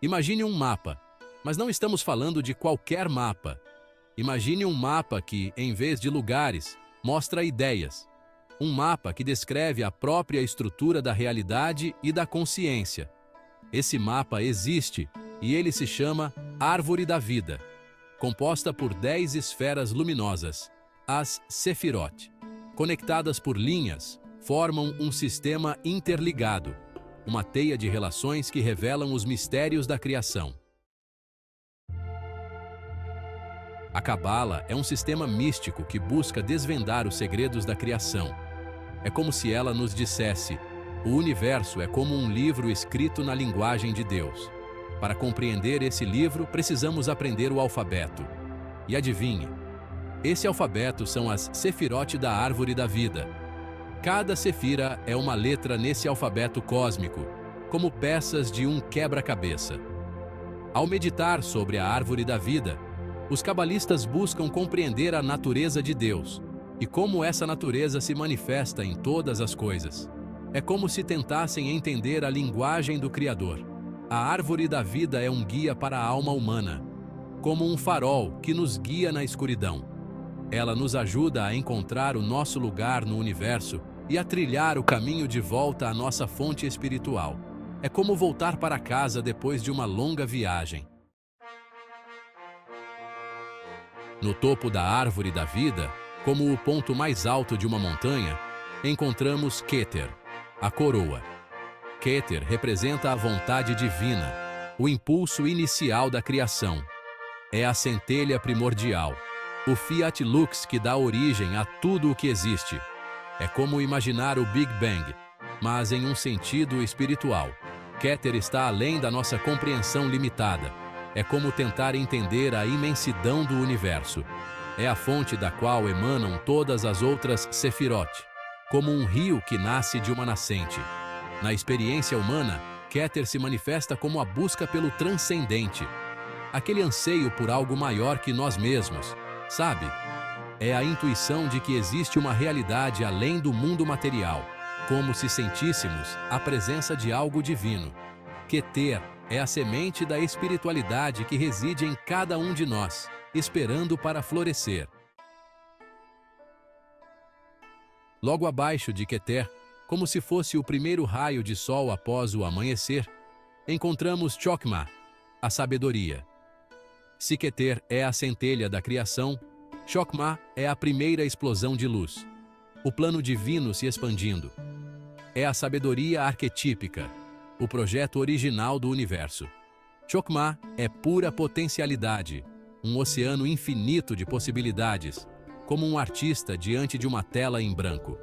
Imagine um mapa, mas não estamos falando de qualquer mapa. Imagine um mapa que, em vez de lugares, mostra ideias. Um mapa que descreve a própria estrutura da realidade e da consciência. Esse mapa existe e ele se chama Árvore da Vida, composta por 10 esferas luminosas, as Sefirot. Conectadas por linhas, formam um sistema interligado, uma teia de relações que revelam os mistérios da criação. A Cabala é um sistema místico que busca desvendar os segredos da criação. É como se ela nos dissesse: o universo é como um livro escrito na linguagem de Deus. Para compreender esse livro, precisamos aprender o alfabeto. E adivinhe, esse alfabeto são as Sefirot da Árvore da Vida. Cada sefira é uma letra nesse alfabeto cósmico, como peças de um quebra-cabeça. Ao meditar sobre a Árvore da Vida, os cabalistas buscam compreender a natureza de Deus e como essa natureza se manifesta em todas as coisas. É como se tentassem entender a linguagem do Criador. A Árvore da Vida é um guia para a alma humana, como um farol que nos guia na escuridão. Ela nos ajuda a encontrar o nosso lugar no universo e a trilhar o caminho de volta à nossa fonte espiritual. É como voltar para casa depois de uma longa viagem. No topo da Árvore da Vida, como o ponto mais alto de uma montanha, encontramos Keter, a coroa. Keter representa a vontade divina, o impulso inicial da criação. É a centelha primordial, o Fiat Lux que dá origem a tudo o que existe. É como imaginar o Big Bang, mas em um sentido espiritual. Keter está além da nossa compreensão limitada. É como tentar entender a imensidão do universo. É a fonte da qual emanam todas as outras Sefirot, como um rio que nasce de uma nascente. Na experiência humana, Keter se manifesta como a busca pelo transcendente, aquele anseio por algo maior que nós mesmos, sabe? É a intuição de que existe uma realidade além do mundo material, como se sentíssemos a presença de algo divino. Keter é a semente da espiritualidade que reside em cada um de nós, esperando para florescer. Logo abaixo de Keter, como se fosse o primeiro raio de sol após o amanhecer, encontramos Chokmah, a sabedoria. Se Keter é a centelha da criação, Chokmah é a primeira explosão de luz, o plano divino se expandindo. É a sabedoria arquetípica, o projeto original do universo. Chokmah é pura potencialidade, um oceano infinito de possibilidades, como um artista diante de uma tela em branco.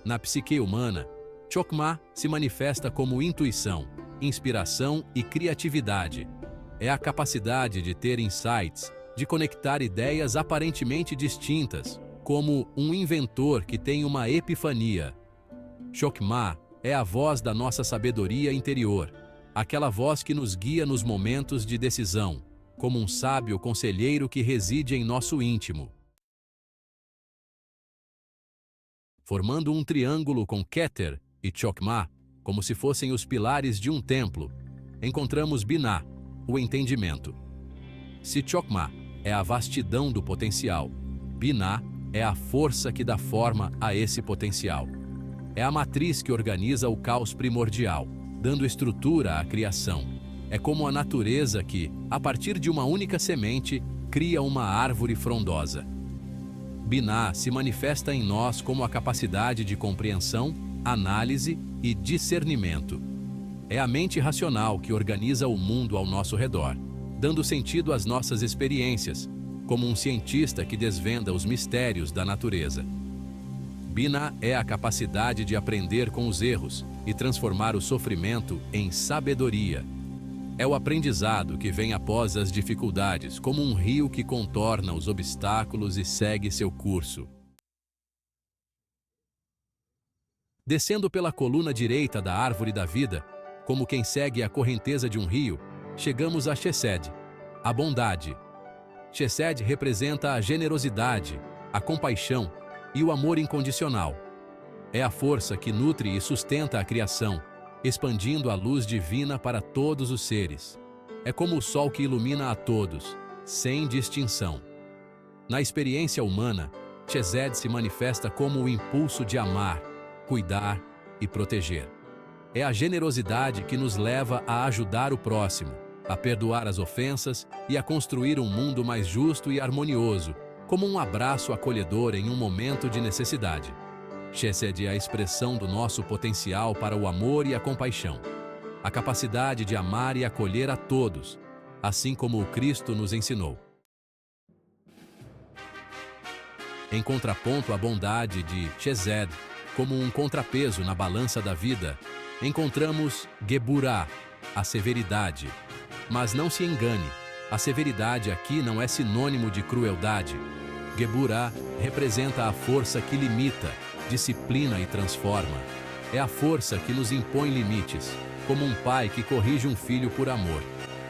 Na psique humana, Chokmah se manifesta como intuição, inspiração e criatividade. É a capacidade de ter insights, de conectar ideias aparentemente distintas, como um inventor que tem uma epifania. Chokmah é a voz da nossa sabedoria interior, aquela voz que nos guia nos momentos de decisão, como um sábio conselheiro que reside em nosso íntimo. Formando um triângulo com Keter e Chokmah, como se fossem os pilares de um templo, encontramos Binah, o entendimento. Se Chokmah é a vastidão do potencial, Binah é a força que dá forma a esse potencial. É a matriz que organiza o caos primordial, dando estrutura à criação. É como a natureza que, a partir de uma única semente, cria uma árvore frondosa. Binah se manifesta em nós como a capacidade de compreensão, análise e discernimento. É a mente racional que organiza o mundo ao nosso redor, dando sentido às nossas experiências, como um cientista que desvenda os mistérios da natureza. Binah é a capacidade de aprender com os erros e transformar o sofrimento em sabedoria. É o aprendizado que vem após as dificuldades, como um rio que contorna os obstáculos e segue seu curso. Descendo pela coluna direita da Árvore da Vida, como quem segue a correnteza de um rio, chegamos a Chesed, a bondade. Chesed representa a generosidade, a compaixão e o amor incondicional. É a força que nutre e sustenta a criação, expandindo a luz divina para todos os seres. É como o sol que ilumina a todos, sem distinção. Na experiência humana, Chesed se manifesta como o impulso de amar, cuidar e proteger. É a generosidade que nos leva a ajudar o próximo, a perdoar as ofensas e a construir um mundo mais justo e harmonioso, como um abraço acolhedor em um momento de necessidade. Chesed é a expressão do nosso potencial para o amor e a compaixão, a capacidade de amar e acolher a todos, assim como o Cristo nos ensinou. Em contraponto à bondade de Chesed, como um contrapeso na balança da vida, encontramos Geburah, a severidade. Mas não se engane, a severidade aqui não é sinônimo de crueldade. Geburah representa a força que limita, disciplina e transforma. É a força que nos impõe limites, como um pai que corrige um filho por amor.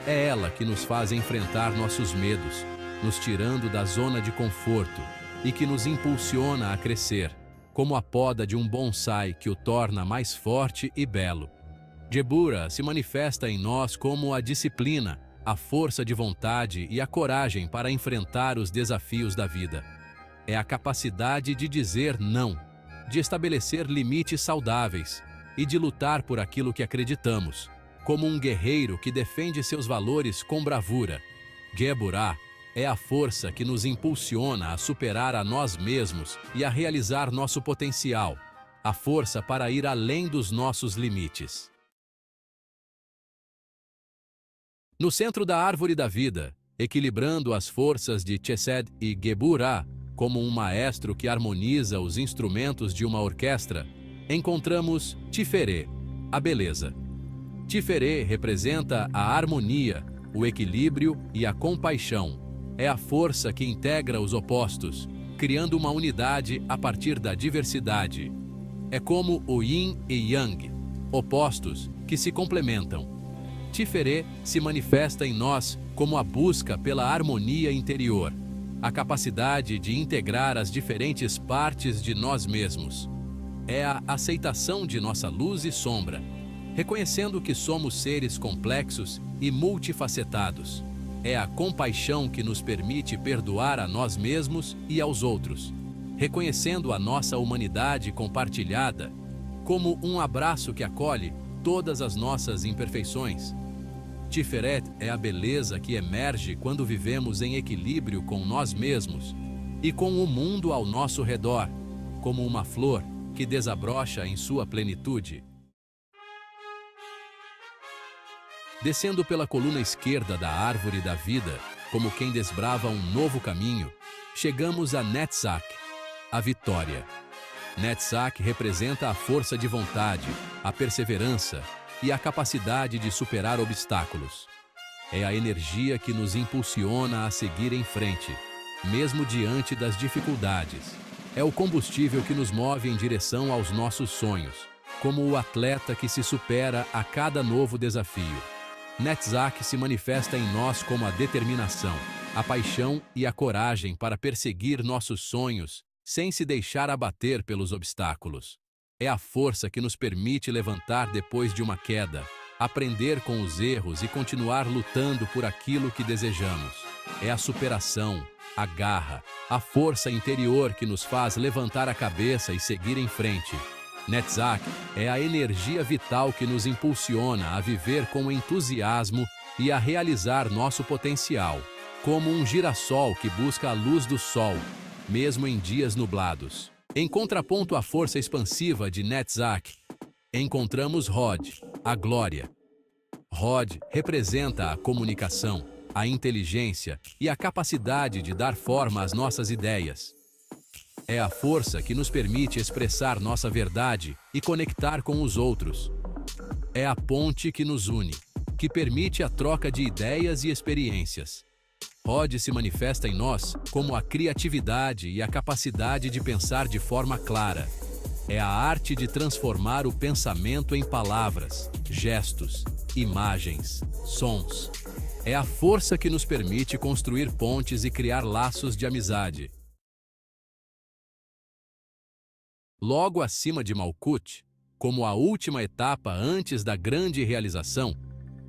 É ela que nos faz enfrentar nossos medos, nos tirando da zona de conforto e que nos impulsiona a crescer, como a poda de um bonsai que o torna mais forte e belo. Geburah se manifesta em nós como a disciplina, a força de vontade e a coragem para enfrentar os desafios da vida. É a capacidade de dizer não, de estabelecer limites saudáveis e de lutar por aquilo que acreditamos, como um guerreiro que defende seus valores com bravura. Geburah é a força que nos impulsiona a superar a nós mesmos e a realizar nosso potencial, a força para ir além dos nossos limites. No centro da árvore da vida, equilibrando as forças de Chesed e Geburah, como um maestro que harmoniza os instrumentos de uma orquestra, encontramos Tiferê, a beleza. Tiferê representa a harmonia, o equilíbrio e a compaixão. É a força que integra os opostos, criando uma unidade a partir da diversidade. É como o Yin e Yang, opostos que se complementam. Tiferê se manifesta em nós como a busca pela harmonia interior, a capacidade de integrar as diferentes partes de nós mesmos. É a aceitação de nossa luz e sombra, reconhecendo que somos seres complexos e multifacetados. É a compaixão que nos permite perdoar a nós mesmos e aos outros, reconhecendo a nossa humanidade compartilhada como um abraço que acolhe todas as nossas imperfeições. Tiferet é a beleza que emerge quando vivemos em equilíbrio com nós mesmos e com o mundo ao nosso redor, como uma flor que desabrocha em sua plenitude. Descendo pela coluna esquerda da árvore da vida, como quem desbrava um novo caminho, chegamos a Netzach, a vitória. Netzach representa a força de vontade, a perseverança e a capacidade de superar obstáculos. É a energia que nos impulsiona a seguir em frente, mesmo diante das dificuldades. É o combustível que nos move em direção aos nossos sonhos, como o atleta que se supera a cada novo desafio. Netzach se manifesta em nós como a determinação, a paixão e a coragem para perseguir nossos sonhos sem se deixar abater pelos obstáculos. É a força que nos permite levantar depois de uma queda, aprender com os erros e continuar lutando por aquilo que desejamos. É a superação, a garra, a força interior que nos faz levantar a cabeça e seguir em frente. Netzach é a energia vital que nos impulsiona a viver com entusiasmo e a realizar nosso potencial, como um girassol que busca a luz do sol, mesmo em dias nublados. Em contraponto à força expansiva de Netzach, encontramos Hod, a glória. Hod representa a comunicação, a inteligência e a capacidade de dar forma às nossas ideias. É a força que nos permite expressar nossa verdade e conectar com os outros. É a ponte que nos une, que permite a troca de ideias e experiências. Hod se manifesta em nós como a criatividade e a capacidade de pensar de forma clara. É a arte de transformar o pensamento em palavras, gestos, imagens, sons. É a força que nos permite construir pontes e criar laços de amizade. Logo acima de Malkut, como a última etapa antes da grande realização,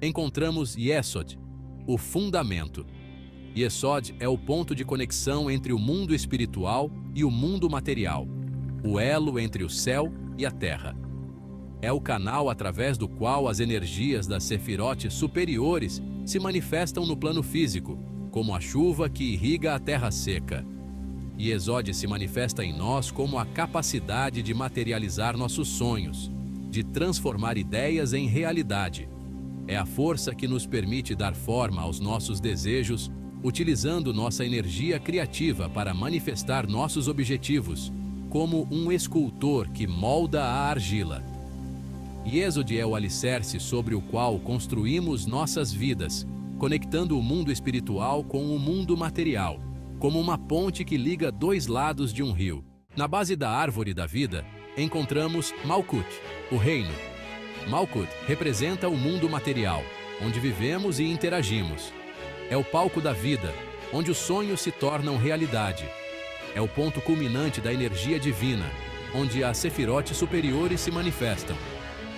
encontramos Yesod, o fundamento. Yesod é o ponto de conexão entre o mundo espiritual e o mundo material, o elo entre o céu e a terra. É o canal através do qual as energias das Sefirot superiores se manifestam no plano físico, como a chuva que irriga a terra seca. Yesod se manifesta em nós como a capacidade de materializar nossos sonhos, de transformar ideias em realidade. É a força que nos permite dar forma aos nossos desejos, utilizando nossa energia criativa para manifestar nossos objetivos, como um escultor que molda a argila. Yesod é o alicerce sobre o qual construímos nossas vidas, conectando o mundo espiritual com o mundo material, como uma ponte que liga dois lados de um rio. Na base da árvore da vida, encontramos Malkut, o reino. Malkut representa o mundo material, onde vivemos e interagimos. É o palco da vida, onde os sonhos se tornam realidade. É o ponto culminante da energia divina, onde as Sefirot superiores se manifestam.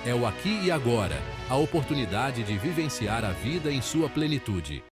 É o aqui e agora, a oportunidade de vivenciar a vida em sua plenitude.